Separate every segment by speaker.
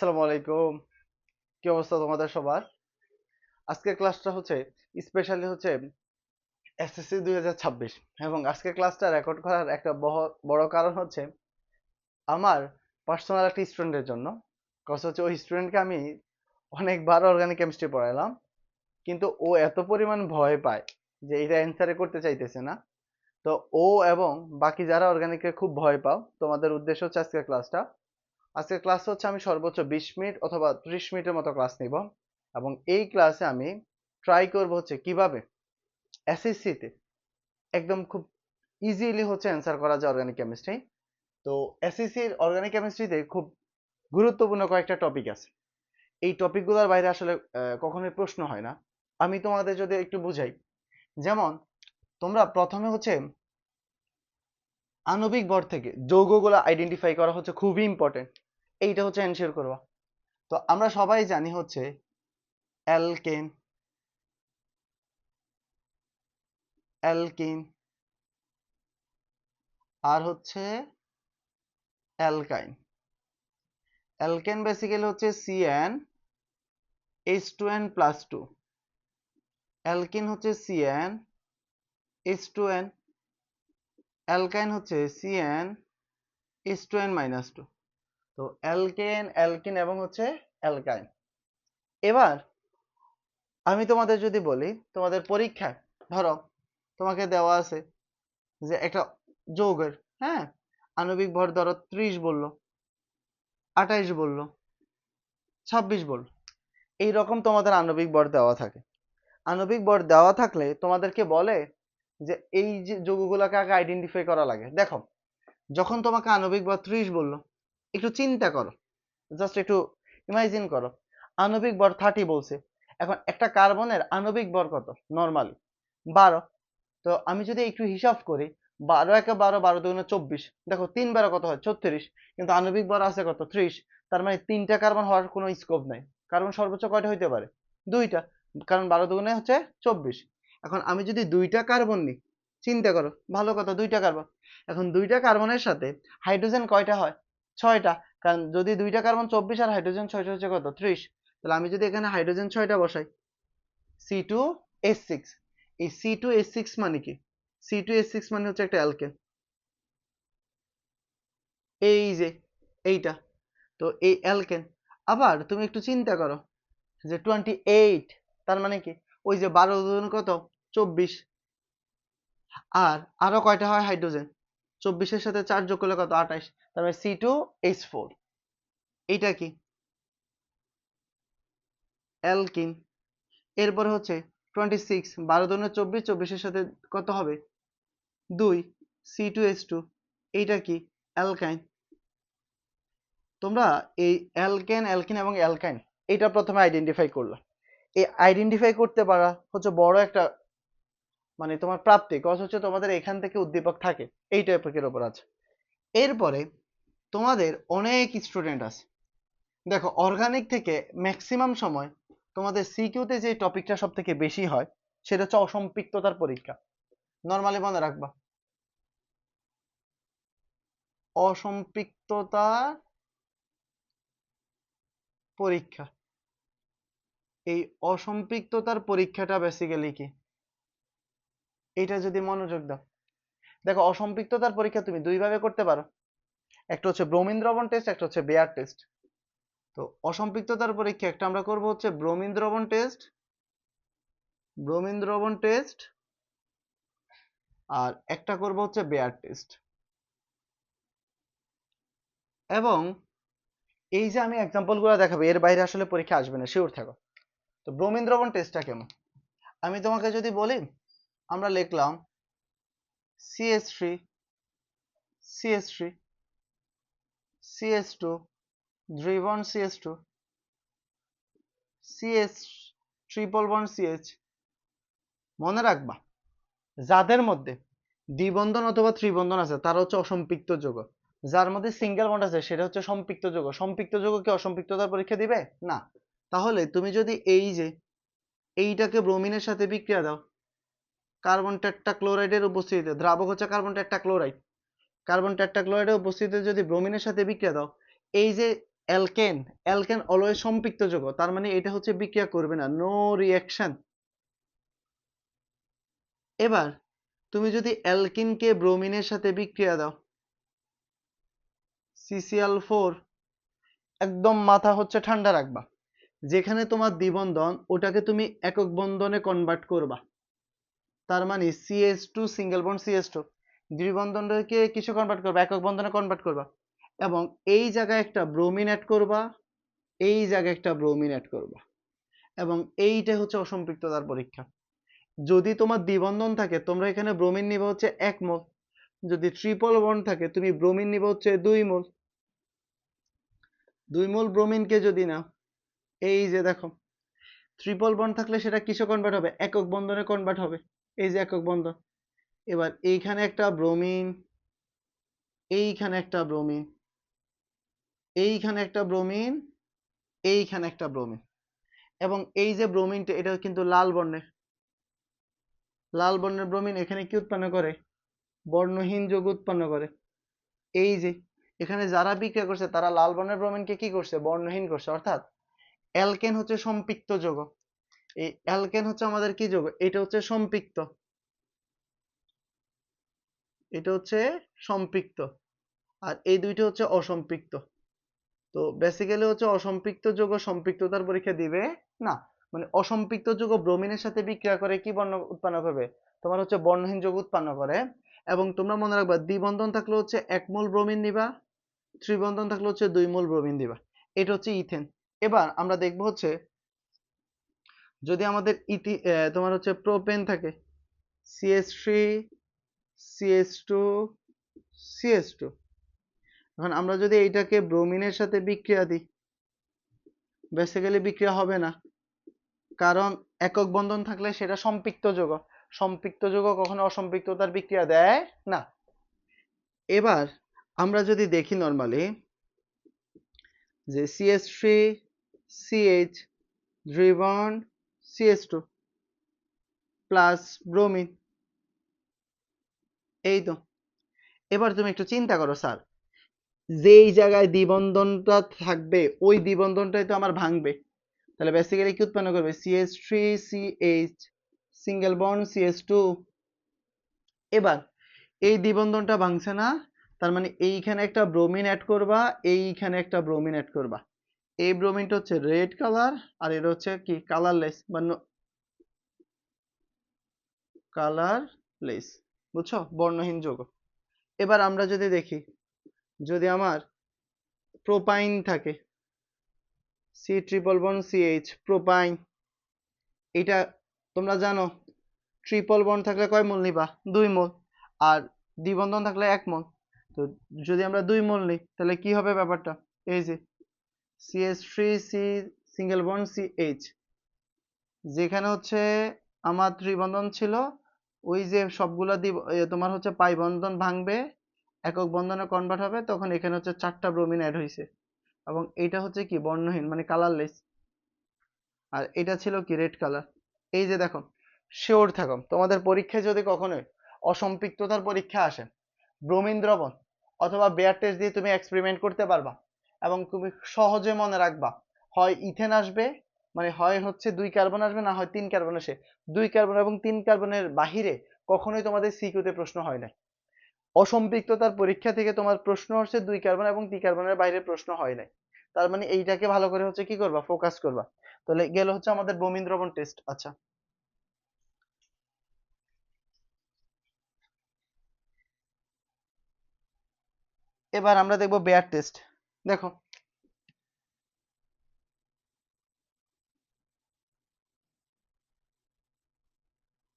Speaker 1: আসসালামু আলাইকুম। কি অবস্থা তোমাদের সবার? আজকের ক্লাসটা হচ্ছে স্পেশালি হচ্ছে এসএসসি 2026 এবং আজকের ক্লাসটা রেকর্ড করার একটা বড় কারণ হচ্ছে আমার পার্সোনাল একটা স্টুডেন্টের জন্য। কজ হচ্ছে ওই স্টুডেন্টকে আমি অনেকবার অর্গানিক কেমিস্ট্রি পড়াইলাম, কিন্তু ও এত পরিমাণ ভয় পায় যে এটা অ্যান্সারে করতে চাইতেছে না। তো ও এবং বাকি যারা অর্গানিকে খুব ভয় পাও, তোমাদের উদ্দেশ্য হচ্ছে আজকের ক্লাসটা। আজকের ক্লাস হচ্ছে আমি সর্বোচ্চ 20 মিনিট অথবা 30 মিনিটের মতো ক্লাস নিব, এবং এই ক্লাসে আমি ট্রাই করব হচ্ছে কিভাবে এসএসসিতে একদম খুব ইজিলি হচ্ছে অ্যান্সার করা যায় অর্গানিক কেমিস্ট্রি। তো এসএসসির অর্গানিক কেমিস্ট্রিতে খুব গুরুত্বপূর্ণ কয়েকটা টপিক আছে। এই টপিকগুলোর বাইরে আসলে কখনোই প্রশ্ন হয় না। আমি তোমাদের যদি একটু বুঝাই, যেমন তোমরা প্রথমে হচ্ছে আণবিক ভর থেকে যৌগগুলো আইডেন্টিফাই করা হচ্ছে খুবই ইম্পর্টেন্ট। এইটা হচ্ছে এনশিওর করবা। তো আমরা সবাই জানি হচ্ছে অ্যালকেন, অ্যালকিন আর হচ্ছে অ্যালকাইন। অ্যালকেন বেসিক্যালি হচ্ছে CN H2N প্লাস 2, অ্যালকিন হচ্ছে CN H2N, অ্যালকাইন হচ্ছে CN H2N মাইনাস 2। তো অ্যালকেন, অ্যালকিন এবং হচ্ছে অ্যালকাইন। এবার আমি তোমাদের যদি বলি, তোমাদের পরীক্ষায় ধরো তোমাকে দেওয়া আছে যে একটা যৌগের, হ্যাঁ, আণবিক ভর ধরো 30 বললো, 28 বললো, 26 বললো, এইরকম তোমাদের আণবিক ভর দেওয়া থাকে। আণবিক ভর দেওয়া থাকলে তোমাদেরকে বলে যে এই যে যৌগগুলোকে আগে আইডেন্টিফাই করা লাগে। দেখো, যখন তোমাকে আণবিক ভর 30 বললো, একটু চিন্তা করো, জাস্ট একটু ইমাজিন করো, আণবিক ভর 30 বলছে। এখন একটা কার্বনের আণবিক ভর কত নরমালি? 12। তো আমি যদি একটু হিসাব করি, 12 একে 12, 12 দুগুণে 24, দেখো 3 12 কত হয় 36, কিন্তু আণবিক ভর আছে কত 30। তার মানে 3টা কার্বন হওয়ার কোনো স্কোপ নাই। কার্বন সর্বোচ্চ কয়টা হইতে পারে? 2টা, কারণ 12 দুগুণে হচ্ছে 24। এখন আমি যদি 2টা কার্বন নিই, চিন্তা করো, ভালো কথা, 2টা কার্বন। এখন 2টা কার্বনের সাথে হাইড্রোজেন কয়টা হয়? 6টা। কারণ যদি 2টা কার্বন 24 আর হাইড্রোজেন 6টা হচ্ছে কত 30। তাহলে আমি যদি এখানে হাইড্রোজেন 6টা বসাই, C2H6, এই C2H6 মানে কি? C2H6 মানে হচ্ছে একটা অ্যালকেন, এই যে এইটা। তো এই অ্যালকেন। আবার তুমি একটু চিন্তা করো যে 28, তার মানে কি? ওই যে 12 দুগুণ কত 24, আর আরো কয়টা হয় হাইড্রোজেন? 24-এর সাথে 4 যোগ করলে কত 28, তার মানে C2H4। এইটা কি? অ্যালকিন। এরপরে হচ্ছে 26, 12 দুগুণে 24, 24-এর সাথে কত হবে 2, C2H2। এইটা কি? অ্যালকাইন। তোমরা এই অ্যালকেন, অ্যালকিন এবং অ্যালকাইন এটা প্রথমে আইডেন্টিফাই করলা। এই আইডেন্টিফাই করতে পারা হচ্ছে বড় একটা মানে তোমার প্রাপ্তি, কজ হচ্ছে তোমাদের এখান থেকে উদ্দীপক থাকে এই টপিকের উপর আছে। এরপরে তোমাদের অনেক স্টুডেন্ট আছে, দেখো অর্গানিক থেকে ম্যাক্সিমাম সময় তোমাদের সিকিউতে যে টপিকটা সব থেকে বেশি হয় সেটা হচ্ছে অসম্পৃক্ততার পরীক্ষা। নর্মালি মনে রাখবা, অসম্পৃক্ততার পরীক্ষা। এই অসম্পৃক্ততার পরীক্ষাটা বেসিক্যালি কি, এটা যদি মনোযোগ দাও, দেখো অসম্পৃক্ততার পরীক্ষা তুমি দুই ভাবে করতে পারো, একটা হচ্ছে ব্রোমিন দ্রবণ টেস্ট, একটা হচ্ছে বেয়ার টেস্ট। তো অসম্পৃক্ততার পরীক্ষা একটা আমরা করব হচ্ছে ব্রোমিন দ্রবণ টেস্ট, ব্রোমিন দ্রবণ টেস্ট, আর একটা করব হচ্ছে বেয়ার টেস্ট। এবং এই যে আমি এক্সাম্পল গুলো দেখাবো এর বাইরে আসলে পরীক্ষা আসবে না, শিওর থাকো। তো ব্রোমিন দ্রবণ টেস্টটা কেমন, আমি তোমাকে যদি বলি, আমরা লিখলাম CH3, CH3, CH2, Dwibon CH2, CH, triple bond CH। মনে রাখবা, যাদের মধ্যে দ্বিবন্ধন অথবা ত্রিবন্ধন আছে তারা হচ্ছে অসম্পৃক্ত যৌগ, যার মধ্যে সিঙ্গেল বন্ড আছে সেটা হচ্ছে সম্পৃক্ত যৌগ। সম্পৃক্ত যৌগ কি অসম্পৃক্ততার পরীক্ষা দিবে না? তাহলে তুমি যদি এই যে এইটাকে ব্রোমিনের সাথে বিক্রিয়া দাও, কার্বন টেট্রাক্লোরাইডের উপস্থিতিতে, দ্রাবক হচ্ছে কার্বন টেট্রাক্লোরাইড, কার্বন টেট্রাক্লোরাইডের উপস্থিতিতে যদি ব্রোমিনের সাথে বিক্রিয়া দাও, এই যে অ্যালকেন, অ্যালকেন অলওয়েজ সম্পৃক্ত যৌগ, তার মানে এটা হচ্ছে বিক্রিয়া করবে না, নো রিঅ্যাকশন। এবার তুমি যদি অ্যালকিনকে ব্রোমিনের সাথে বিক্রিয়া দাও, CCl4, একদম মাথা হচ্ছে ঠান্ডা রাখবা, যেখানে তোমার দ্বিবন্ধন ওটাকে তুমি একক বন্ধনে কনভার্ট করবা, তার মানে CH2 সিঙ্গেল বন্ড CH2 দ্বিবন্ধনকে কিসে কনভার্ট করবা, একক বন্ধনে কনভার্ট করবা, এবং এই জায়গায় একটা ব্রোমিন অ্যাড করবা, এই জায়গায় একটা ব্রোমিন অ্যাড করবা, এবং এইটা হচ্ছে অসম্পৃক্ততার পরীক্ষা। যদি তোমার দ্বিবন্ধন থাকে তোমরা এখানে ব্রোমিন নিবে হচ্ছে 1 মোল, যদি ট্রিপল বন্ড থাকে তুমি ব্রোমিন নিবে হচ্ছে 2 মোল। 2 মোল ব্রোমিনকে যদি নাও, এই যে দেখো ট্রিপল বন্ড থাকলে সেটা কিসে কনভার্ট হবে, একক বন্ধনে কনভার্ট হবে, এই যে একক বন্ধন। এবার এইখানে একটা ব্রোমিন, এইখানে একটা ব্রোমিন, এইখানে একটা ব্রোমিন, এইখানে একটা ব্রোমিন, এবং এই যে ব্রোমিনটা এটা কিন্তু লাল বর্ণের, লাল বর্ণের ব্রোমিন এখানে কি উৎপন্ন করে, বর্ণহীন যৌগ উৎপন্ন করে। এই যে এখানে যারা বিক্রিয়া করছে তারা লাল বর্ণের ব্রোমিনকে কি করছে, বর্ণহীন করছে, অর্থাৎ অ্যালকেন হচ্ছে সম্পৃক্ত যৌগ। এই অ্যালকেন হচ্ছে আমাদের কি যৌগ, এটা হচ্ছে সম্পৃক্ত, এটা হচ্ছে সম্পৃক্ত, আর এই দুইটা হচ্ছে অসম্পৃক্ত। তো বেসিক্যালি হচ্ছে অসম্পৃক্ত যৌগ সম্পৃক্ততার পরীক্ষা দিবে না, মানে অসম্পৃক্ত যৌগ ব্রোমিনের সাথে বিক্রিয়া করে কি বর্ণ উৎপন্ন করবে, তোমার হচ্ছে বর্ণহীন যৌগ উৎপন্ন করে। এবং তোমরা মনে রাখবা দ্বিবন্ধন থাকলে হচ্ছে 1 মোল ব্রোমিন নিবা, ত্রিবন্ধন থাকলে হচ্ছে 2 মোল ব্রোমিন দিবা, এটা হচ্ছে ইথেন। এবার আমরা দেখবো হচ্ছে যদি আমাদের তোমার হচ্ছে প্রোপেন থাকে, CH3 CH2 CH2, এখন আমরা যদি এইটাকে ব্রোমিনের সাথে বিক্রিয়া দিই, বেসিক্যালি বিক্রিয়া হবে না, কারণ একক বন্ধন থাকলে সেটা সম্পৃক্ত যৌগ, সম্পৃক্ত যৌগ কখনো অসম্পৃক্ততার বিক্রিয়া দেয় না। এবার আমরা যদি দেখি নরমালি যে CH3 CH দ্বিবন্ধন CH2 plus bromine, এই তো। এবার তুমি একটু চিন্তা করো স্যার, যেই জায়গায় দ্বিবন্ধনটা থাকবে ওই দ্বিবন্ধনটাই তো আমার ভাঙবে, তাহলে বেসিক্যালি কি উৎপন্ন করবে, CH3 CH single bond CH2। এবার এই দ্বিবন্ধনটা ভাঙছে না, তার মানে এইখানে একটা ব্রোমিন অ্যাড করবা, এইখানে একটা ব্রোমিন অ্যাড করবা, এই ব্রোমিনটা হচ্ছে রেড কালার, আর এটা হচ্ছে কি কালারলেস বা কালারলেস, বুঝছো, বর্ণহীন যৌগ। এবার আমরা যদি দেখি, যদি আমার প্রোপাইন থাকে, C triple bond CH propyne, এটা তোমরা জানো ট্রিপল বন্ড থাকলে কয় মোল নিবা, 2 মোল, আর দ্বিবন্ধন থাকলে 1 মোল। তো যদি আমরা 2 মোল নিই তাহলে কি হবে ব্যাপারটা, এই যে CH3C সিঙ্গেল বন্ড CH, যেখানে হচ্ছে আমার ত্রিবন্ধন ছিল, ওই যে সবগুলা তোমার হচ্ছে পাই বন্ধন ভাঙবে, একক বন্ধনে কনভার্ট হবে, তখন এখানে হচ্ছে 4টা ব্রোমিন অ্যাড হয়েছে, এবং এটা হচ্ছে কি বর্ণহীন মানে কালারলেস, আর এটা ছিল কি রেড কালার। এই যে দেখো, শিওর থাকো তোমাদের পরীক্ষায় যদি কখনো অসম্পৃক্ততার পরীক্ষা আসে, ব্রোমিন দ্রবণ অথবা বেয়ার টেস্ট দিয়ে তুমি এক্সপেরিমেন্ট করতে পারবা, এবং তুমি সহজে মনে রাখবা, হয় ইথেন আসবে, মানে হয় হচ্ছে 2 কার্বন আসবে, না হয় 3 কার্বন আসে, 2 কার্বন এবং 3 কার্বনের বাহিরে কখনোই তোমাদের সিকিউতে প্রশ্ন হয় না। অসম্পৃক্ততার পরীক্ষা থেকে তোমার প্রশ্ন হচ্ছে 2 কার্বন এবং 3 কার্বনের বাইরে প্রশ্ন হয় নাই, তার মানে এইটাকে ভালো করে হচ্ছে কি করবা, ফোকাস করবা। তাহলে গেল হচ্ছে আমাদের ব্রোমিন দ্রবণ টেস্ট। আচ্ছা, এবার আমরা দেখবো বেয়ার টেস্ট। দেখো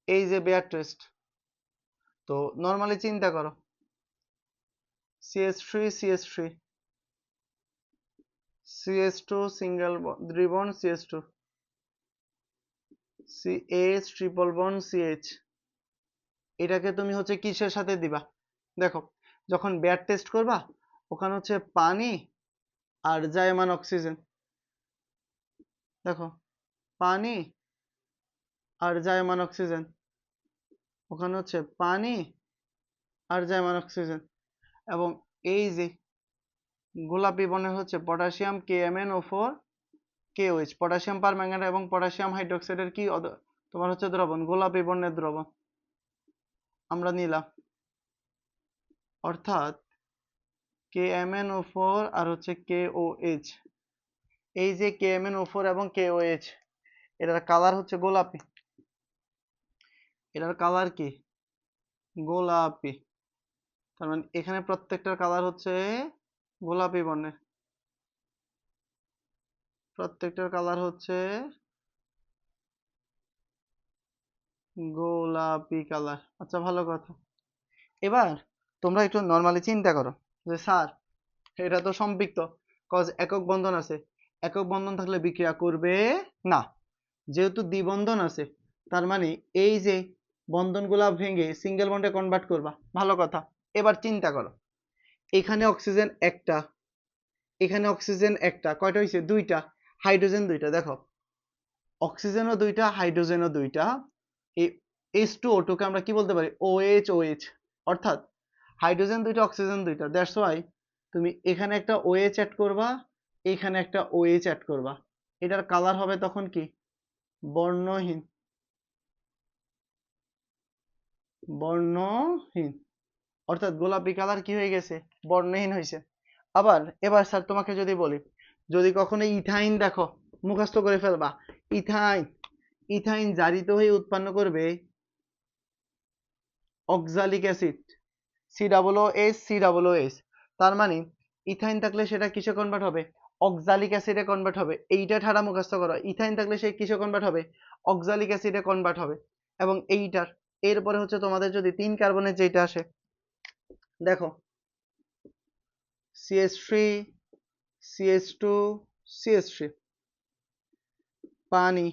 Speaker 1: এই যে বেয়ার টেস্ট, তো নরমালি চিন্তা করো CH3 CH3 CH2 সিঙ্গেল দ্বিবন্ধন CH2 CH triple bond CH, এটাকে তুমি হচ্ছে কিসের সাথে দিবা, দেখো যখন বেয়ার টেস্ট করবা ওখানে হচ্ছে পানি আর জায়মান অক্সিজেন, দেখো পানি আর জায়মান অক্সিজেন, ওখানে হচ্ছে পানি আর জায়মান অক্সিজেন, এবং এই যে গোলাপি বর্ণের হচ্ছে potassium KMnO4 KOH, potassium permanganate এবং পটাশিয়াম হাইড্রোক্সাইডের কি তোমার হচ্ছে দ্রবণ, গোলাপি বর্ণের দ্রবণ আমরা নিলাম। অর্থাৎ KMnO4 আর হচ্ছে KOH, এই যে KMnO4 এবং KOH এটার কালার হচ্ছে গোলাপি, এটার কালার কি গোলাপি, তার মানে এখানে প্রত্যেকটার কালার হচ্ছে গোলাপি বর্ণের, প্রত্যেকটার কালার হচ্ছে গোলাপি কালার। আচ্ছা ভালো কথা। এবার তোমরা একটু নর্মালি চিন্তা করো যে স্যার এটা তো সম্পৃক্ত, কজ একক বন্ধন আছে, একক বন্ধন থাকলে বিক্রিয়া করবে না, যেহেতু দ্বিবন্ধন আছে তার মানে এই যে বন্ধনগুলা ভেঙে সিঙ্গেল বন্ডে কনভার্ট করবা, ভালো কথা। এবার চিন্তা করো এখানে অক্সিজেন একটা, এখানে অক্সিজেন একটা, কয়টা হয়েছে দুইটা, হাইড্রোজেন দুইটা, দেখো অক্সিজেনও দুইটা হাইড্রোজেনও দুইটা, এই H2O2 কে আমরা কি বলতে পারি OH OH, অর্থাৎ হাইড্রোজেন দুইটা অক্সিজেন দুইটা, দ্যাটস ওয়াই তুমি এখানে একটা OH অ্যাড করবা, এখানে একটা OH অ্যাড করবা, এটার কালার হবে তখন কি বর্ণহীন, বর্ণহীন, অর্থাৎ গোলাপি কালার কি হয়ে গেছে বর্ণহীন হয়েছে। আবার এবার স্যার তোমাকে যদি বলি যদি কখনো ইথাইন দেখো, মুখস্থ করে ফেলবা, ইথাইন, ইথাইন জারিত হয়ে উৎপন্ন করবে অক্সালিক অ্যাসিড COOH COOH, তার মানে ইথাইন থাকলে সেটা কিসে কনভার্ট হবে অক্সালিক অ্যাসিডে কনভার্ট হবে, এইটা ঠাড়া মুখস্থ করো, ইথাইন থাকলে সে কিসে কনভার্ট হবে অক্সালিক অ্যাসিডে কনভার্ট হবে। এবং এইটার এরপরে হচ্ছে তোমাদের যদি 3 কার্বনের যেটা আসে দেখো CH3 CH2 CH3, পানি,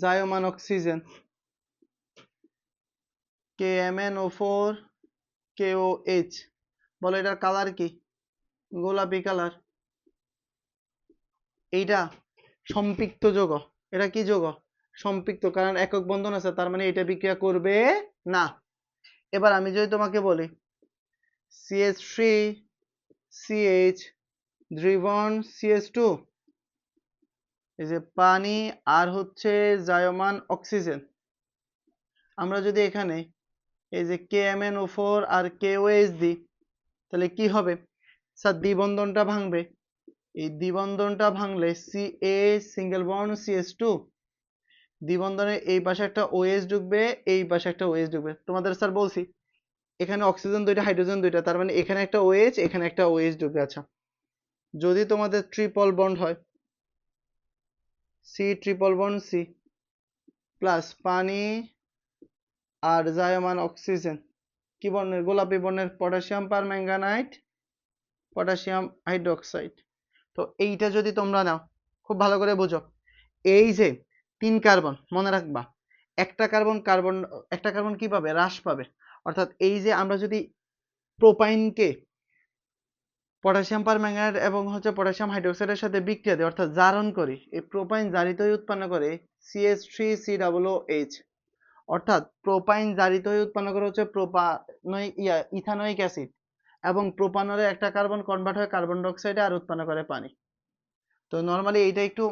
Speaker 1: জায়মান অক্সিজেন, KMnO4 KOH, বলো এটার কালার কি গোলাপি কালার। এইটা সম্পৃক্ত যৌগ, এটা কি যৌগ সম্পৃক্ত, কারণ একক বন্ধন আছে তার মানে এটা বিক্রিয়া করবে না। এবার আমি যদি তোমাকে বলি CH3 CH দ্বিবন্ধন CH2, এই যে পানি আর হচ্ছে জায়মান অক্সিজেন, আমরা যদি এখানে এই যে KMnO4 আর KOH দিই তাহলে কি হবে স্যার দ্বিবন্ধনটা ভাঙবে, এই দ্বিবন্ধনটা ভাঙলে CH সিঙ্গেল বন্ড CH2, দ্বিবন্ধনের এই পাশে একটা OH ঢুকবে, এই পাশে একটা OH ঢুকবে, তোমাদের স্যার বলছি এখানে অক্সিজেন দুইটা হাইড্রোজেন দুইটা, তার মানে এখানে একটা OH এখানে একটা OH ঢুকবে। আচ্ছা যদি তোমাদের ট্রিপল বন্ড হয় C triple bond C plus পানি আর জায়মান অক্সিজেন, কি বর্ণের গোলাপি বর্ণের, পটাশিয়াম পারম্যাঙ্গানাইট পটাশিয়াম হাইড্রোক্সাইড। তো এইটা যদি তোমরা নাও খুব ভালো করে বুঝো, এই যে 3 কার্বন মনে রাখবা, একটা কার্বন কার্বন একটা কার্বন কি পাবে হ্রাস পাবে, অর্থাৎ এই যে আমরা যদি প্রোপাইনকে পটাশিয়াম পারম্যাঙ্গানেট এবং হচ্ছে পটাশিয়াম হাইড্রোক্সাইডের সাথে বিক্রিয়া দিই অর্থাৎ জারণ করি, এই প্রোপাইন জারিত হয়ে উৎপন্ন করে CH3COOH, অর্থাৎ প্রোপাইন জারিত হয়ে উৎপন্ন করে হচ্ছে ইথানোয়িক অ্যাসিড, এবং প্রোপানলের একটা কার্বন কনভার্ট হয় কার্বন ডাই অক্সাইডে আর উৎপন্ন করে পানি। তো নরমালি এইটা একটু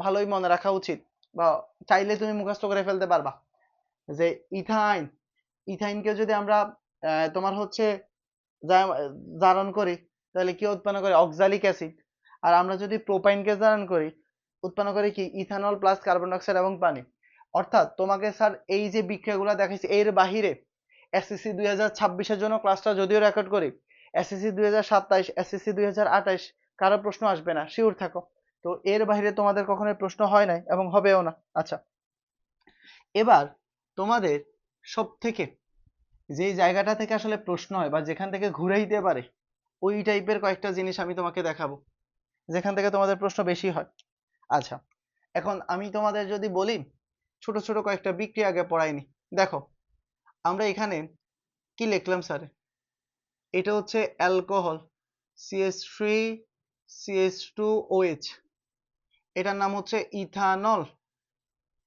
Speaker 1: ভালোই মনে রাখা উচিত, বা চাইলে তুমি মুখস্থ করে ফেলতে পারবা যে ইথাইন, ইথাইনকে যদি আমরা তোমার হচ্ছে জারণ করি তাহলে কি উৎপন্ন করে অক্সালিক অ্যাসিড, আর আমরা যদি প্রোপাইনকে জারণ করি উৎপন্ন করে কি ethanol plus carbon die oxide এবং পানি। অর্থাৎ তোমাকে স্যার এই যে বিক্রিয়াগুলো দেখাইছি এর বাহিরে এসএসসি 2026 জন্য ক্লাসটা যদিও রেকর্ড করি, এসএসসি 2027 এসএসসি 2028 কারো প্রশ্ন আসবে না, শিওর থাকো। তো এর বাইরে তোমাদের কখনোই প্রশ্ন হয় নাই এবং হবেও না। আচ্ছা এবার তোমাদের সব থেকে যে জায়গাটা থেকে আসলে প্রশ্ন হয় বা যেখান থেকে ঘুরে দিতে পারে ওই টাইপের কয়েকটা জিনিস আমি তোমাকে দেখাবো যেখান থেকে তোমাদের প্রশ্ন বেশি হয়। আচ্ছা এখন আমি তোমাদের যদি বলি ছোট ছোট কয়েকটা বিক্রিয়া আগে পড়াইনি, দেখো আমরা এখানে কি লিখলাম স্যার, এটা হচ্ছে অ্যালকোহল CH3 CH2OH, এটার নাম হচ্ছে ইথানল,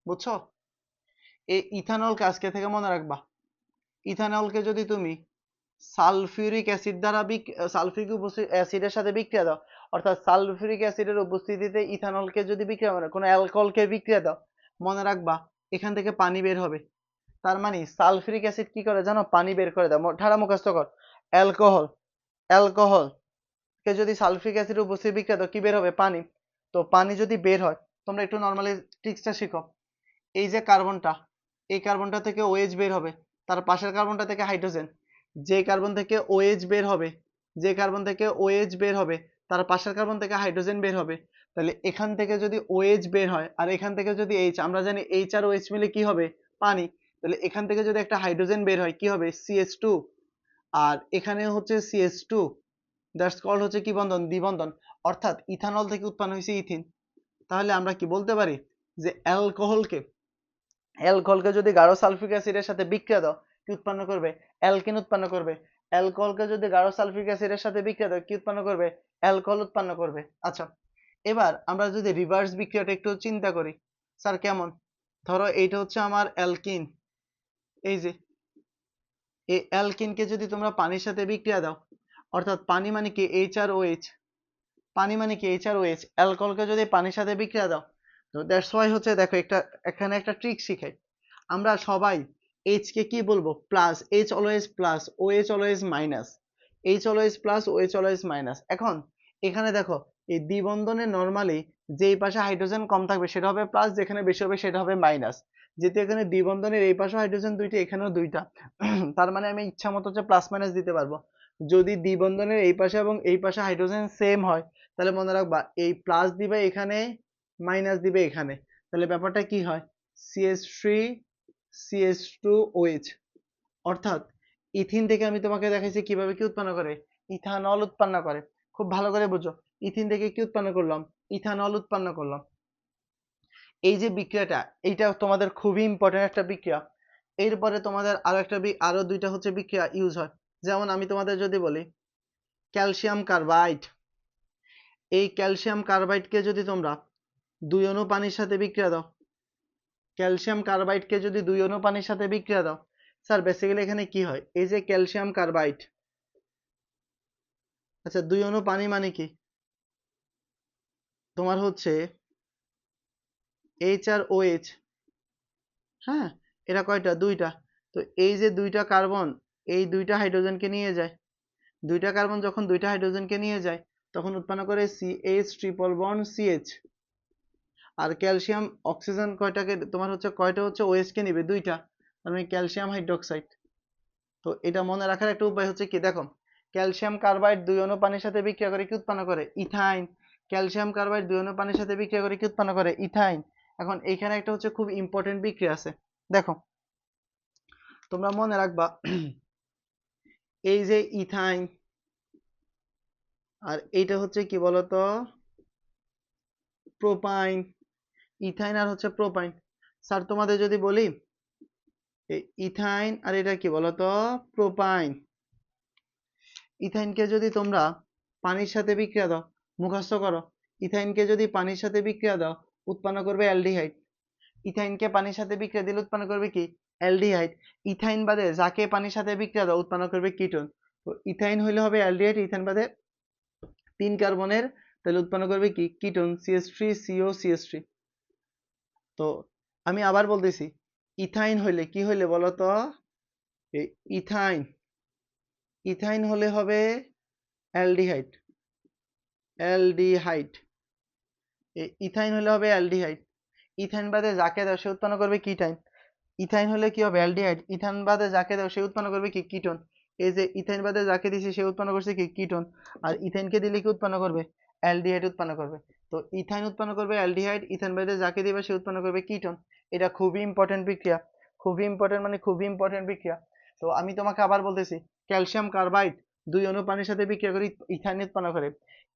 Speaker 1: বুঝছো? এই ইথানলকে আজকে থেকে মনে রাখবা, ইথানলকে যদি তুমি সালফিউরিক অ্যাসিড দ্বারা সালফিউরিক অ্যাসিডের সাথে বিক্রিয়া দাও, অর্থাৎ সালফিউরিক অ্যাসিডের উপস্থিতিতে ইথানলকে যদি বিক্রিয়া মানে কোনো অ্যালকোহলকে বিক্রিয়া দাও, মনে রাখবা এখান থেকে পানি বের হবে। তার মানে সালফিউরিক অ্যাসিড কি করে জানো, পানি বের করে দাও। ঠাড়া মুখস্থ কর, অ্যালকোহল, অ্যালকোহল কে যদি সালফিউরিক অ্যাসিডের উপস্থিতি বিক্রিয়া দাও কি বের হবে, পানি। তো পানি যদি বের হয়, তোমরা একটু নর্মালি ট্রিক্সটা শিখো। এই যে কার্বনটা, এই কার্বনটা থেকে OH বের হবে, তার পাশের কার্বনটা থেকে হাইড্রোজেন। যে কার্বন থেকে OH বের হবে, যে কার্বন থেকে OH বের হবে, তার পাশের কার্বন থেকে হাইড্রোজেন বের হবে। তাহলে এখান থেকে যদি OH বের হয় আর এখান থেকে যদি H, আমরা জানি H আর OH মিলে কি হবে, পানি। তাহলে এখান থেকে যদি একটা হাইড্রোজেন বের হয় কি হবে, CH2। আর এখানে হচ্ছে CH2, দ্যাটস কল্ড হচ্ছে কি বন্ধন, দ্বিবন্ধন। অর্থাৎ ইথানল থেকে উৎপন্ন হয়েছে ইথিন। তাহলে আমরা কি বলতে পারি যে অ্যালকোহলকে যদি গাঢ় সালফিউরিক অ্যাসিডের সাথে বিক্রিয়া দাও কি উৎপন্ন করবে, অ্যালকিন উৎপন্ন করবে। অ্যালকোহলকে যদি গাঢ় সালফিউরিক অ্যাসিডের সাথে বিক্রিয়া দাও কি উৎপন্ন করবে, অ্যালকোহল উৎপন্ন করবে। আচ্ছা, এবার আমরা যদি রিভার্স বিক্রিয়াটা একটু চিন্তা করি, স্যার কেমন, ধরো এইটা হচ্ছে আমার অ্যালকিন, এই যে এই অ্যালকিনকে যদি তোমরা পানির সাথে বিক্রিয়া দাও, অর্থাৎ পানি মানে কি HROH, পানি মানে কি HROH, অ্যালকোহলকে যদি পানির সাথে বিক্রিয়া দাও, তো দ্যাটস ওয়াই হচ্ছে দেখো একটা এখানে একটা ট্রিক শিখাই। আমরা সবাই H কে কি বলবো, plus, H always plus, OH always minus, H always plus, OH always minus. এখন এখানে দেখো এই দ্বিবন্ধনে নরমালি যেই পাশে হাইড্রোজেন কম থাকবে সেটা হবে প্লাস, যেখানে বেশি হবে সেটা হবে মাইনাস। যেহেতু এখানে দ্বিবন্ধনের এই পাশে হাইড্রোজেন দুইটা, এখানেও দুইটা, তার মানে আমি ইচ্ছা মতো হচ্ছে প্লাস মাইনাস দিতে পারবো। যদি দ্বিবন্ধনের এই পাশে এবং এই পাশে হাইড্রোজেন সেম হয়, তাহলে মনে রাখবা এই প্লাস দিবে এখানে, মাইনাস দিবে এখানে, তাহলে ব্যাপারটা কি হয়, CH3 CH2OH। অর্থাৎ ইথিন থেকে আমি তোমাকে দেখাইছি কিভাবে কি উৎপন্ন করে, ইথানল উৎপন্ন করে। খুব ভালো করে বুঝো, ইথিন থেকে কি উৎপন্ন করলাম, ইথানল উৎপন্ন করলাম। এই যে বিক্রিয়াটা, এইটা তোমাদের খুবই ইম্পর্টেন্ট একটা বিক্রিয়া। এরপরে তোমাদের আরো দুইটা হচ্ছে বিক্রিয়া ইউজ হয়। যেমন আমি তোমাদের যদি বলি ক্যালসিয়াম কার্বাইড, এই ক্যালসিয়াম কার্বাইডকে যদি তোমরা 2 অণু পানির সাথে বিক্রিয়া দাও, ক্যালসিয়াম কার্বাইডকে যদি 2 অণু পানির সাথে বিক্রিয়া দাও, স্যার বেসিক্যালি এখানে কি হয়, এই যে ক্যালসিয়াম কার্বাইড, আচ্ছা 2 অণু পানি মানে কি, তোমার হচ্ছে H আর OH, হ্যাঁ, এরা কয়টা, দুইটা। তো এই যে দুইটা কার্বন, এই দুইটা হাইড্রোজেনকে নিয়ে যায়, দুইটা কার্বন যখন দুইটা হাইড্রোজেনকে নিয়ে যায় তখন উৎপন্ন করে CH ট্রিপল বন্ড CH। আর ক্যালসিয়াম অক্সিজেন কয়টাকে তোমার হচ্ছে, কয়টা হচ্ছে OH কে নিবে, দুইটা, তার মানে ক্যালসিয়াম হাইড্রোক্সাইড। তো এটা মনে রাখার একটা উপায় হচ্ছে কি, দেখো ক্যালসিয়াম কার্বাইড 2 অণু পানির সাথে বিক্রিয়া করে কি উৎপন্ন করে, ইথাইন। ক্যালসিয়াম কার্বাইড 2 অণু পানির সাথে বিক্রিয়া করে কি উৎপন্ন করে, ইথাইন। এখন এইখানে একটা হচ্ছে খুব ইম্পর্টেন্ট বিক্রিয়া আছে, দেখো তোমরা মনে রাখবা, এই যে ইথাইন আর এইটা হচ্ছে কি বলতো, প্রোপাইন। ইথাইন আর হচ্ছে প্রোপাইন। স্যার তোমাদের যদি বলি এই ইথাইন আর এটা কি বলতো, প্রোপাইন। ইথাইনকে যদি তোমরা পানির সাথে বিক্রিয়া দাও, মুখস্থ করো, ইথাইনকে যদি পানির সাথে বিক্রিয়া দাও উৎপন্ন করবে অ্যালডিহাইড। ইথাইনকে পানির সাথে বিক্রিয়া দিলে উৎপন্ন করবে কি, অ্যালডিহাইড। ইথাইন বাদে যাকে পানির সাথে বিক্রিয়া দাও উৎপন্ন করবে কিটোন। তো ইথাইন হইলে হবে অ্যালডিহাইড, ইথাইন বাদে 3 কার্বনের, তাহলে উৎপন্ন করবে কি, কিটোন, CH3CO CH3। তো আমি আবার বলতেছি, ইথাইন হইলে কি হইলে বলতো, এই ইথাইন, ইথাইন হলে হবে অ্যালডিহাইড, অ্যালডিহাইড। ইথাইন হলে হবে অ্যালডিহাইড। ইথাইন বাদে যাকে দাও সে উৎপন্ন করবে কিটাইন। ইথাইন হলে কি হবে, অ্যালডিহাইড। ইথাইন বাদে যাকে দাও সে উৎপন্ন করবে কি, কিটোন। এই যে ইথাইন বাদে যাকে দিছি সে উৎপন্ন করছে কি, কিটোন। আর ইথাইনকে দিলে কি উৎপন্ন করবে, অ্যালডিহাইড উৎপন্ন করবে। তো ইথাইন উৎপন্ন করবে অ্যালডিহাইড, ইথাইন বাদে যাকে দিবে সে উৎপন্ন করবে কিটোন। এটা খুবই ইম্পর্টেন্ট বিক্রিয়া, খুবই ইম্পর্টেন্ট মানে খুবই ইম্পর্টেন্ট বিক্রিয়া। তো আমি তোমাকে আবার বলতেছি, ক্যালসিয়াম কার্বাইড 2 অণু পানির সাথে বিক্রিয়া করে ইথাইন উৎপন্ন করে।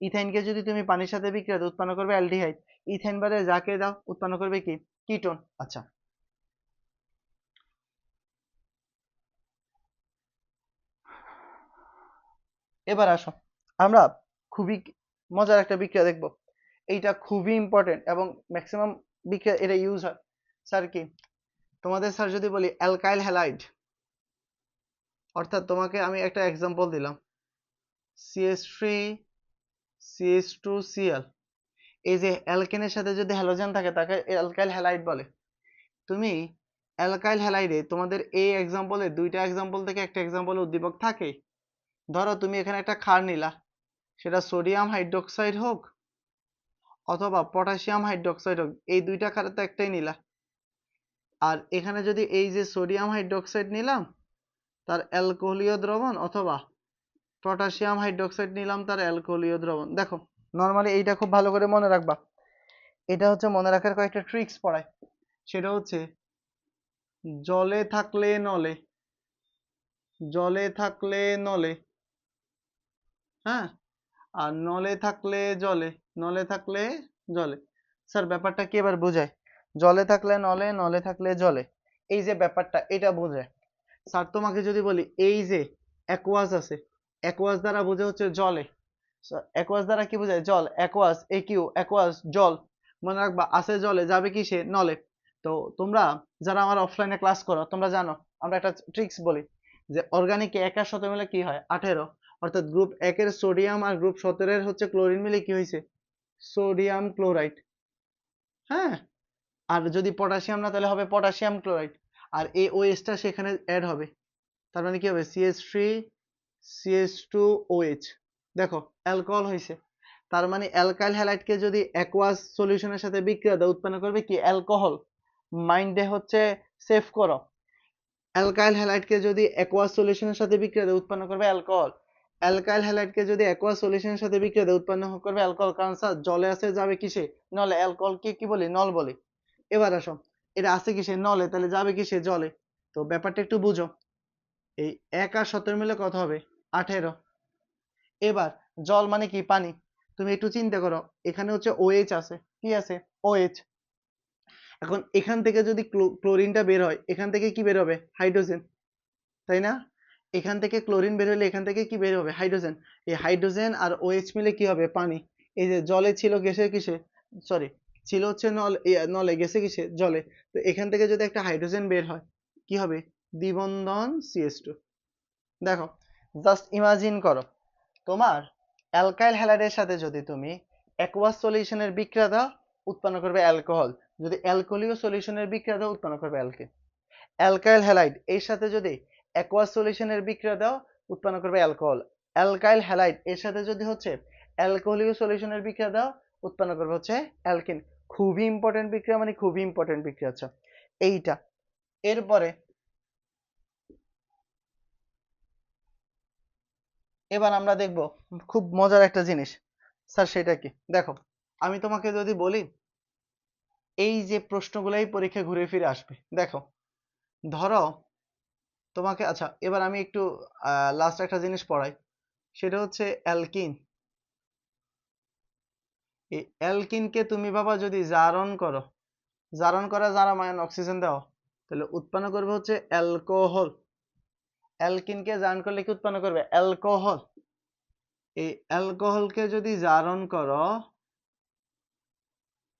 Speaker 1: ইথাইনকে যদি তুমি পানির সাথে বিক্রিয়া দাও উৎপন্ন করবে অ্যালডিহাইড। ইথাইন বাদে যাকে দাও উৎপন্ন করবে কি, কিটোন। আচ্ছা, এবার আসো আমরা খুবই মজার একটা বিক্রিয়া দেখব। এইটা খুবই ইম্পর্টেন্ট এবং ম্যাক্সিমাম বিক্রিয়া এটা ইউজ হয়। স্যার কি, তোমাদের স্যার যদি বলি অ্যালকাইল হ্যালাইড, অর্থাৎ তোমাকে আমি একটা এক্সাম্পল দিলাম, CH3 CH2Cl, এই যে অ্যালকেনের সাথে যদি হ্যালোজেন থাকে তাকে অ্যালকাইল হ্যালাইড বলে। তুমি অ্যালকাইল হ্যালাইডে তোমাদের এই এক্সাম্পলে দুইটা এক্সাম্পল থেকে একটা এক্সাম্পলে উদ্দীপক থাকে। ধরো তুমি এখানে একটা ক্ষার নিলা, সেটা সোডিয়াম হাইড্রোক্সাইড হোক অথবা পটাশিয়াম হাইড্রোক্সাইড হোক, এই দুইটা ক্ষারে তো একটাই নিলা। আর এখানে যদি এই যে সোডিয়াম হাইড্রোক্সাইড নিলাম তার অ্যালকোহলীয় দ্রবণ, অথবা পটাশিয়াম হাইড্রোক্সাইড নিলাম তার অ্যালকোহলীয় দ্রবণ। দেখো নর্মালি এইটা খুব ভালো করে মনে রাখবা, এটা হচ্ছে মনে রাখার কয়েকটা ট্রিক্স পড়ায়। সেটা হচ্ছে জলে থাকলে নলে, জলে থাকলে নলে, হ্যাঁ, আর নলে থাকলে জলে, নলে থাকলে জলে। স্যার ব্যাপারটা কি এবার বোঝায়? জলে থাকলে নলে, নলে থাকলে জলে, এই যে ব্যাপারটা এটা বোঝায়। স্যার তোমাকে যদি বলি এই যে অ্যাকোয়াস আছে, অ্যাকোয়াস দ্বারা বোঝা হচ্ছে জলে। অ্যাকোয়াস দ্বারা কি বোঝায়? জল। অ্যাকোয়াস, একিউ, অ্যাকোয়াস, জল। মনে রাখবা আছে জলে, যাবে কিসে? নলে। তো তোমরা যারা আমার অফলাইনে ক্লাস করো তোমরা জানো আমরা একটা ট্রিক্স বলি যে অর্গানিক 1 আর 17 মিলে কি হয়? 18। অর্থাৎ গ্রুপ 1 এর সোডিয়াম আর গ্রুপ 17 এর হচ্ছে ক্লোরিন মিলে কি হয়েছে? Sodium chloride. হ্যাঁ, আর যদি পটাশিয়াম না তাহলে হবে পটাশিয়াম ক্লোরাইড। আর এই ওএইচটা সেখানে অ্যাড হবে, তার মানে কি হবে? CH3 CH2OH। দেখো অ্যালকোহল হয়েছে, তার মানে অ্যালকাইল হ্যালাইডকে যদি অ্যাকোয়াস সলিউশনের সাথে বিক্রিয়া দেয় উৎপন্ন করবে কি? অ্যালকোহল। মাইন্ডে হচ্ছে সেভ করো, অ্যালকাইল হ্যালাইডকে যদি অ্যাকোয়াস সলিউশনের সাথে বিক্রিয়া দেয় উৎপন্ন করবে অ্যালকোহল। অ্যালকাইল হ্যালাইডকে যদি অ্যাকোয়াস সলিউশনের সাথে বিক্রিয়া দেয় উৎপন্ন করবে অ্যালকোহল। কারণ স্যার জলে আছে, যাবে কিসে? নলে। অ্যালকোহলকে কি বলি? নল বলি। এবার আসো, এটা আছে কিসে? নলে, তাহলে যাবে কিসে? জলে। তো ব্যাপারটা একটু বুঝো, এই 1 আর 17 মিলে কত হবে? 18। এবার জল মানে কি? পানি। তুমি একটু চিন্তা করো, এখানে হচ্ছে OH আছে, কি আছে? OH। এখন এখান থেকে যদি ক্লোরিনটা বের হয়, এখান থেকে কি বের হবে? হাইড্রোজেন, তাই না? এখান থেকে ক্লোরিন বের হলে এখান থেকে কি বের হবে? হাইড্রোজেন। এই হাইড্রোজেন আর OH মিলে কি হবে? পানি। এই যে জলে ছিল, গেছে কিসে? সরি, ছিল হচ্ছে নলে, গেছে কিসে? জলে। তো এখান থেকে যদি একটা হাইড্রোজেন বের হয় কি হবে? দ্বিবন্ধন CH2। দেখো জাস্ট ইমাজিন করো, তোমার অ্যালকাইল হ্যালাইডের সাথে যদি তুমি অ্যাকোয়াস সলিউশনের বিক্রিয়া দাও উৎপন্ন করবে অ্যালকোহল, যদি অ্যালকোহলীয় সলিউশনের বিক্রিয়া দাও উৎপন্ন করবে অ্যালকেন। অ্যালকাইল হ্যালাইড এর সাথে যদি অ্যাকোয়াস সলিউশনের বিক্রিয়া দাও উৎপন্ন করবে অ্যালকোহল। অ্যালকাইল হ্যালাইড এর সাথে যদি হচ্ছে অ্যালকোহলীয় সলিউশনের বিক্রিয়া দাও উৎপন্ন করবে হচ্ছে অ্যালকিন। খুবই ইম্পর্টেন্ট বিক্রিয়া, মানে খুবই ইম্পর্টেন্ট বিক্রিয়া হচ্ছে এইটা। এরপরে এবার আমরা দেখব খুব মজার একটা জিনিস। স্যার সেটা কি? দেখো আমি তোমাকে যদি বলি এই যে প্রশ্নগুলাই পরীক্ষায় ঘুরে ফিরে আসবে, দেখো ধরো তোমাকে, আচ্ছা এবার আমি একটু লাস্ট একটা জিনিস পড়াই, সেটা হচ্ছে অ্যালকিন। এই অ্যালকিনকে তুমি বাবা যদি জারণ করো, জারণ করা যারা মায়ন অক্সিজেন দাও, তাহলে উৎপন্ন করবে হচ্ছে অ্যালকোহল। অ্যালকিনকে জারণ করলে কি উৎপন্ন করবে? অ্যালকোহল। এই অ্যালকোহলকে যদি জারণ করো,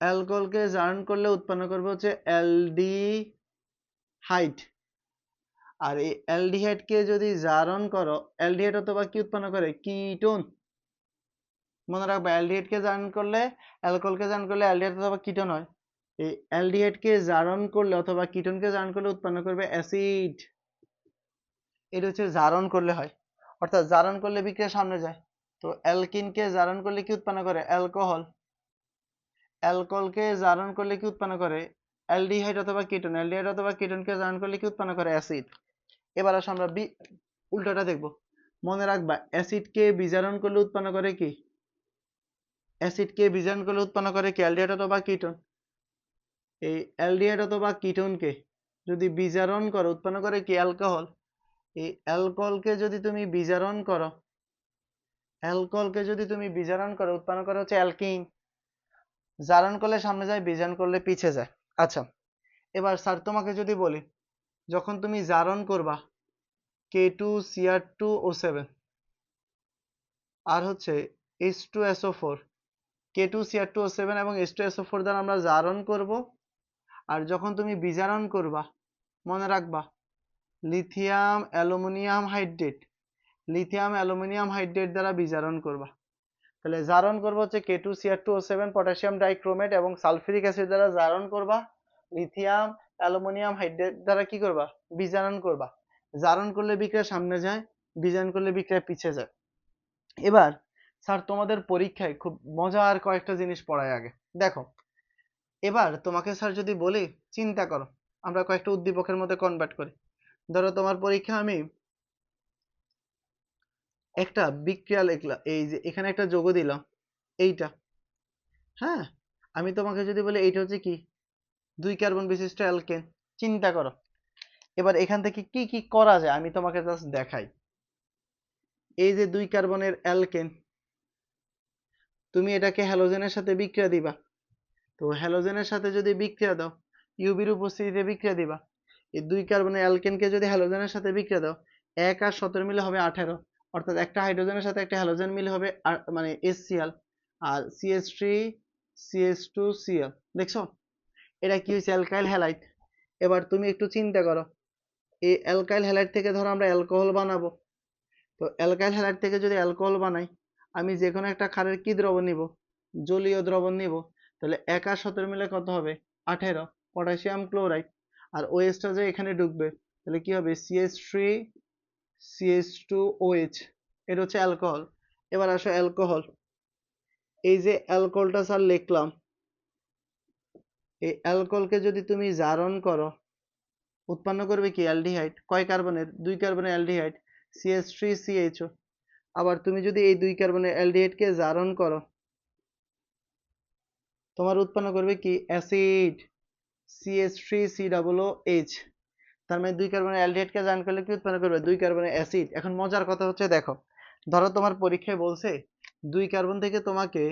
Speaker 1: অ্যালকোহলকে জারণ করলে উৎপন্ন করবে হচ্ছে অ্যালডিহাইড। আর এই অ্যালডিহাইডকে যদি জারণ করো, অ্যালডিহাইড অথবা কি উৎপন্ন করে? কিটোন। মনে রাখবে অ্যালডিহাইডকে জারণ করলে, অ্যালকোহলকে জারণ করলে অ্যালডিহাইড অথবা কিটোন হয়। এই অ্যালডিহাইডকে জারণ করলে অথবা কিটোনকে জারণ করলে উৎপন্ন করবে অ্যাসিড। এটা হচ্ছে জারণ করলে হয়, অর্থাৎ জারণ করলে বিক্রিয়া সামনে যায়। তো অ্যালকিনকে জারণ করলে কি উৎপন্ন করে? অ্যালকোহল। অ্যালকোহলকে জারণ করলে কি উৎপন্ন করে? অ্যালডিহাইড অথবা কিটোন। অ্যালডিহাইড অথবা কিটোনকে জারণ করলে কি উৎপন্ন করে? অ্যাসিড। এবার আসো আমরা উল্টোটা দেখব। মনে রাখবা অ্যাসিডকে বিজারণ করলে উৎপন্ন করে কি? অ্যাসিডকে বিজারণ করলে উৎপন্ন করে কি? অ্যালডিহাইড অথবা কিটোন। এই অ্যালডিহাইড অথবা কিটোনকে যদি বিজারণ করো উৎপন্ন করে কি? অ্যালকোহল। এই অ্যালকোহলকে যদি তুমি বিজারণ করো, অ্যালকোহলকে যদি তুমি বিজারণ করো উৎপন্ন করে হচ্ছে অ্যালকিন। জারণ করলে সামনে যায়, বিজারণ করলে পিছে যায়। আচ্ছা এবার স্যার তোমাকে যদি বলি যখন তুমি জারণ করবা K2Cr2O7 আর হচ্ছে H2SO4, K2Cr2O7 এবং H2SO4 দ্বারা আমরা জারণ করব, আর যখন তুমি বিজারণ করবা মনে রাখবা lithium aluminium hydrate, lithium aluminium hydrate দ্বারা বিজারণ করবা। তাহলে জারণ করবো হচ্ছে K2Cr2O7 পটাশিয়াম ডাইক্রোমেট এবং সালফিউরিক অ্যাসিড দ্বারা জারণ করবা। লিথিয়াম অ্যালুমিনিয়াম হাইড্রেট দ্বারা কি করবা? বিজারণ করবা। জারণ করলে বিক্রিয়া সামনে যায়, বিজারণ করলে বিক্রিয়া পিছিয়ে যায়। এবার স্যার তোমাদের পরীক্ষায় খুব মজার কয়েকটা জিনিস পড়ায় আগে দেখো। এবার তোমাকে স্যার যদি বলি চিন্তা করো, আমরা কয়েকটা উদ্দীপকের মধ্যে কনভার্ট করি। ধরো তোমার পরীক্ষা আমি একটা বিক্রিয়া লিখলাম, এই যে এখানে একটা যোগ দিলাম এইটা, হ্যাঁ, আমি তোমাকে যদি বলি এইটা হচ্ছে কি 2 কার্বন বিশিষ্ট অ্যালকেন। চিন্তা করো এবার এখান থেকে কি কি করা যায় আমি তোমাকে জাস্ট দেখাই। এই যে 2 কার্বনের অ্যালকেন, তুমি এটাকে হ্যালোজেনের সাথে বিক্রিয়া দিবা। তো হ্যালোজেনের সাথে যদি বিক্রিয়া দাও, ইউভির উপস্থিতিতে বিক্রিয়া দিবা। এই 2 কার্বনের অ্যালকেনকে যদি হ্যালোজেনের সাথে বিক্রিয়া দাও, 1 আর 17 মিলে হবে 18, অর্থাৎ একটা হাইড্রোজেনের সাথে একটা হ্যালোজেন মিলে হবে মানে HCl আর CH3 CH2Cl। দেখছো এটা কি হয়েছে? Alkyl halide. এবার তুমি একটু চিন্তা করো, এই অ্যালকাইল হ্যালাইড থেকে ধরো আমরা অ্যালকোহল বানাবো। তো অ্যালকাইল হ্যালাইড থেকে যদি অ্যালকোহল বানাই, আমি যে কোনো একটা ক্ষারের কি দ্রবণ নিব? জলীয় দ্রবণ নিব। তাহলে 1 আর 17 মিলে কত হবে? 18, পটাশিয়াম ক্লোরাইড। আর ওএইচটা যে এখানে ঢুকবে তাহলে কি হবে? CH3 CH2OH। এটা হচ্ছে অ্যালকোহল। এবার আসো অ্যালকোহল, এই যে অ্যালকোহলটা স্যার লিখলাম, এই অ্যালকোহলকে যদি তুমি জারণ করো উৎপন্ন করবে কি? অ্যালডিহাইড। কয় কার্বনের? 2 কার্বনের অ্যালডিহাইড CH3CHO। আবার তুমি যদি এই 2 কার্বনের অ্যালডিহাইডকে জারণ করো, তোমার উৎপন্ন করবে কি? Acid CH3COOH। তার মানে 2 কার্বনের অ্যালডিহাইডকে জারণ করলে কি উৎপন্ন করবে? 2 কার্বনের অ্যাসিড। এখন মজার কথা হচ্ছে দেখো, ধরো তোমার পরীক্ষায় বলছে 2 কার্বন থেকে তোমাকে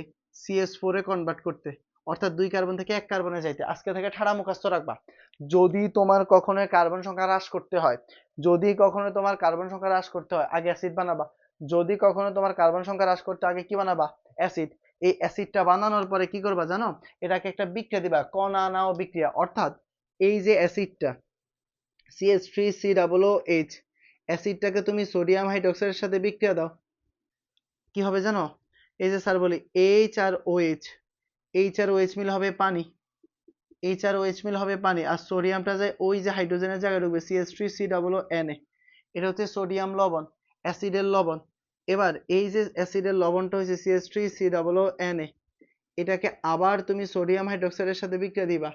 Speaker 1: CH4 এ কনভার্ট করতে, অর্থাৎ 2 কার্বন থেকে 1 কার্বনে যাইতে। আজকে থেকে ঠাড়া মুখস্থ রাখবা। যদি তোমার কখনো কার্বন সংখ্যা হ্রাস করতে হয়, যদি কখনো তোমার কার্বন সংখ্যা হ্রাস করতে হয় আগে অ্যাসিড বানাবা। যদি কখনো তোমার কার্বন সংখ্যা হ্রাস করতে আগে কি বানাবা? অ্যাসিড। এই অ্যাসিডটা বানানোর পরে কি করবা জানো? এটাকে একটা বিক্রিয়া দিবা, কণা নাও বিক্রিয়া। অর্থাৎ এই যে অ্যাসিডটা CH3COOH, অ্যাসিডটাকে তুমি সোডিয়াম হাইড্রোক্সাইডের সাথে বিক্রিয়া দাও, কি হবে জানো? এই যে স্যার বলি H আর OH, H আর OH মিল হবে পানি, H আর OH মিল হবে পানি। আর সোডিয়ামটা যে ওই যে হাইড্রোজেনের জায়গায় ঢুকবে CH3COONA, এটা হচ্ছে সোডিয়াম লবণ, অ্যাসিডের লবণ। এবার এই যে অ্যাসিডের লবণটা হচ্ছে CH3COONA, এটাকে আবার তুমি সোডিয়াম হাইড্রোক্সাইডের সাথে বিক্রিয়া দিবা,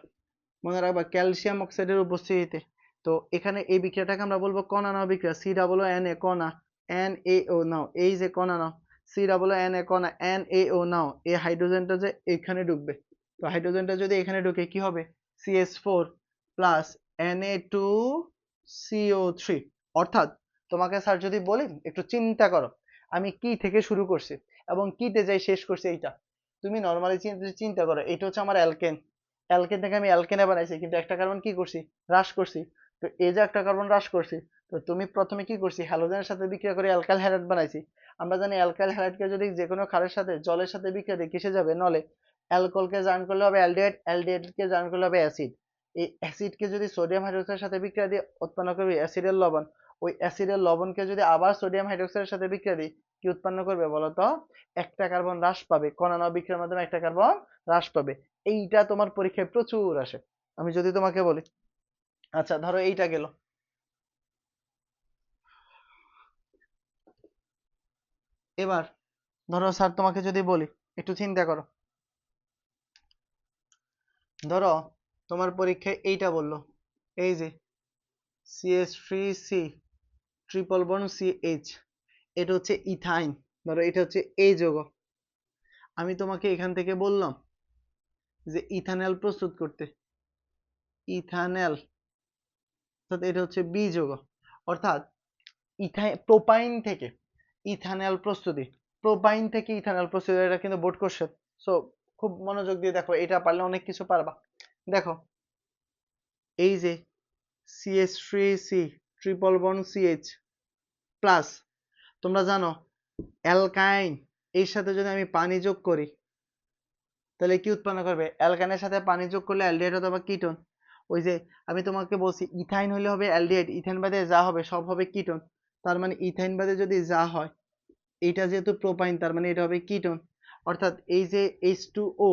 Speaker 1: মনে রাখবা ক্যালসিয়াম অক্সাইডের উপস্থিতিতে। তো এখানে এই বিক্রিয়াটাকে আমরা বলবো কণা নাও বিক্রিয়া, COONA কণা, NaO নাও, এই যে কণা নাও COONA কণা, NaO নাও, এই হাইড্রোজেনটা যে এখানে ঢুকবে। তো হাইড্রোজেনটা যদি এখানে ঢুকে কি হবে? CH4 plus Na2CO3। অর্থাৎ তোমাকে স্যার যদি বলি একটু চিন্তা করো, আমি কি থেকে শুরু করছি এবং কিতে যাই শেষ করছি। এইটা তুমি নর্মালি চিন্তা করো, এটা হচ্ছে আমার অ্যালকেন। অ্যালকেন থেকে আমি অ্যালকেনে বানাইছি, কিন্তু একটা কার্বন কি করছি? হ্রাস করছি। তো এই যে একটা কার্বন হ্রাস করছি, তো তুমি প্রথমে কি করছি? হ্যালোজেনের সাথে বিক্রিয়া করে অ্যালকাইল হ্যালাইড বানাইছি। আমরা জানি অ্যালকাইল হ্যালাইডকে যদি যে কোনো ক্ষারের সাথে জলের সাথে বিক্রিয়া দিই কিসে যাবে? নলে। অ্যালকোহলকে জারণ করলে হবে অ্যালডিহাইড, অ্যালডিহাইডকে জারণ করলে হবে অ্যাসিড। এই অ্যাসিডকে যদি সোডিয়াম হাইড্রোক্সাইডের সাথে বিক্রিয়া দিয়ে উৎপন্ন করবে অ্যাসিডের লবণ। ওই অ্যাসিডের লবণকে যদি আবার সোডিয়াম হাইড্রোক্সাইডের সাথে বিক্রিয়া দিই, কি উৎপন্ন করবে বলতো? একটা কার্বন হ্রাস পাবে, কণা নাও বিক্রিয়ার মাধ্যমে একটা কার্বন হ্রাস পাবে। এইটা তোমার পরীক্ষায় প্রচুর আসে। আমি যদি তোমাকে বলি, আচ্ছা ধরো এইটা গেল, এবার ধরো স্যার তোমাকে যদি বলি একটু চিন্তা করো, ধরো তোমার পরীক্ষায় এইটা বললো, এই যে CH3C ট্রিপল বন্ড CH, এটা হচ্ছে ইথাইন। ধরো এটা হচ্ছে এই যৌগ। আমি তোমাকে এখান থেকে বললাম যে ইথানল প্রস্তুত করতে, ইথানল, অর্থাৎ এটা হচ্ছে বি যৌগ। অর্থাৎ প্রোপাইন থেকে ইথানল প্রস্তুতি, প্রোপাইন থেকে ইথানল প্রস্তুতি, এটা কিন্তু বোর্ড কোশ্চেন। সো খুব মনোযোগ দিয়ে দেখো, এটা পারলে অনেক কিছু পারবা। দেখো এই যে CH3C triple bond CH plus, তোমরা জানো অ্যালকাইন, এর সাথে যদি আমি পানি যোগ করি তাহলে কি উৎপন্ন করবে? অ্যালকাইনের সাথে পানি যোগ করলে অ্যালডিহাইড অথবা কিটোন। ওই যে আমি তোমাকে বলছি ইথাইন হলে হবে অ্যালডিহাইড, ইথাইন বাদে যা হবে সব হবে কিটোন। তার মানে ইথাইন বাদে যদি যা হয়, এটা যেহেতু প্রোপাইন তার মানে এটা হবে কিটোন। অর্থাৎ এই যে H2O,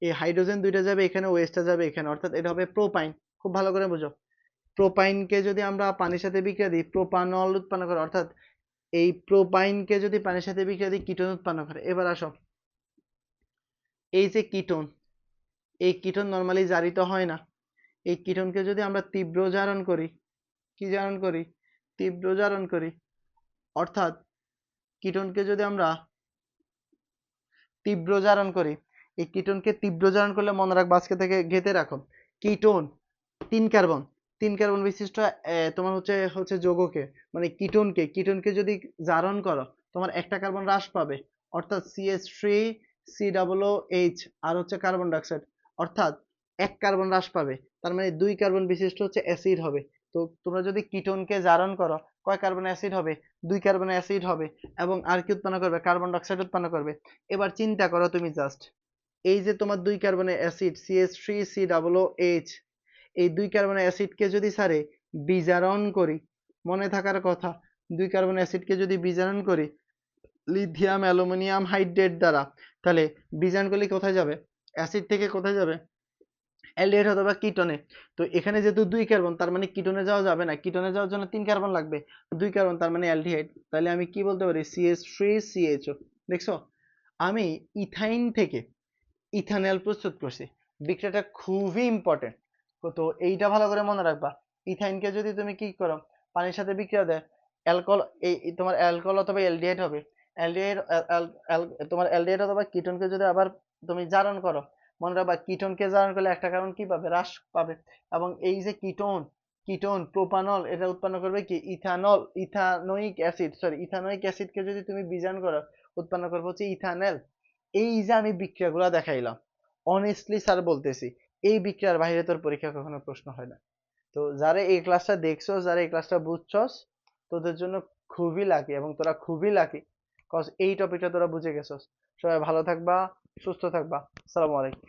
Speaker 1: এই হাইড্রোজেন দুইটা যাবে এখানে, ওএইচটা যাবে এখানে, অর্থাৎ এটা হবে প্রোপাইন। খুব ভালো করে বুঝো, প্রোপাইনকে যদি আমরা পানির সাথে বিক্রিয়া দিই প্রোপানল উৎপন্ন করে, অর্থাৎ এই প্রোপাইনকে যদি পানির সাথে বিক্রিয়া দিই কিটোন উৎপন্ন করে। এবার আসো, এই যে কিটোন, এই কিটোন নরমালি জারিত হয় না। এই কিটোনকে যদি আমরা তীব্র জারণ করি, কি জারণ করি? তীব্র জারণ করি। অর্থাৎ কিটোনকে যদি আমরা তীব্র জারণ করি, এই কিটোনকে তীব্র জারণ করলে মনে রাখবা, আজকে থেকে গেঁথে রাখো, কিটোন 3 কার্বন, 3 কার্বন বিশিষ্ট তোমার হচ্ছে হচ্ছে যৌগকে, মানে কিটোনকে যদি জারণ করো তোমার একটা কার্বন হ্রাস পাবে, অর্থাৎ CH3 COOH আর হচ্ছে কার্বন ডাইঅক্সাইড, অর্থাৎ 1 কার্বন হ্রাস পাবে। তার মানে 2 কার্বন বিশিষ্ট হচ্ছে অ্যাসিড হবে। তো তোমরা যদি কিটোনকে জারণ করো কয় কার্বন অ্যাসিড হবে? 2 কার্বন অ্যাসিড হবে। এবং আর কি উৎপন্ন করবে? কার্বন ডাইঅক্সাইড উৎপন্ন করবে। এবার চিন্তা করো তুমি জাস্ট, এই যে তোমার 2 কার্বনের অ্যাসিড CH3 COOH, এই 2 কার্বন অ্যাসিডকে যদি স্যারে বিজারণ করি, মনে থাকার কথা, 2 কার্বন অ্যাসিডকে যদি বিজারণ করি লিথিয়াম অ্যালুমিনিয়াম হাইড্রেট দ্বারা, তাহলে বিজারণ করলে কোথায় যাবে? অ্যাসিড থেকে কোথায় যাবে? অ্যালডিহাইড অথবা কিটোনে। তো এখানে যেহেতু 2 কার্বন তার মানে কিটোনে যাওয়া যাবে না, কিটোনে যাওয়ার জন্য 3 কার্বন লাগবে, 2 কার্বন তার মানে অ্যালডিহাইড। তাহলে আমি কি বলতে পারি? CH3CHO। দেখছো, আমি ইথাইন থেকে ইথানল প্রস্তুত করছি। বিক্রিয়াটা খুবই ইম্পর্টেন্ট, তো এইটা ভালো করে মনে রাখবা। ইথাইনকে যদি তুমি কি করো, পানির সাথে বিক্রিয়া দেয়, অ্যালকোহল, এই তোমার অ্যালকোহল অথবা অ্যালডিহাইড হবে। অ্যালডিহাইড, তোমার অ্যালডিহাইড অথবা কিটোনকে যদি আবার তুমি জারণ করো, মনে রাখবা কিটোনকে জারণ করলে একটা কারণ কি পাবে? হ্রাস পাবে। এবং এই যে কিটোন, কিটোন প্রোপানল, এটা উৎপন্ন করবে কি? Ethanol, ethanoic acid, sorry ethanoic অ্যাসিডকে যদি তুমি বিজারণ করো উৎপন্ন করবে হচ্ছে ইথানল। এই যে আমি বিক্রিয়াগুলো দেখাইলাম, অনেস্টলি স্যার বলতেছি, এই বিক্রিয়ার বাইরে তোর পরীক্ষা কখনো প্রশ্ন হয় না। তো যারা এই ক্লাসটা দেখছো, যারা এই ক্লাসটা বুঝছস, তোদের জন্য খুবই লাকি, এবং তোরা খুবই লাকি, কজ এই টপিকটা তোরা বুঝে গেছস। সবাই ভালো থাকবা, সুস্থ থাকবা। আসসালামু আলাইকুম।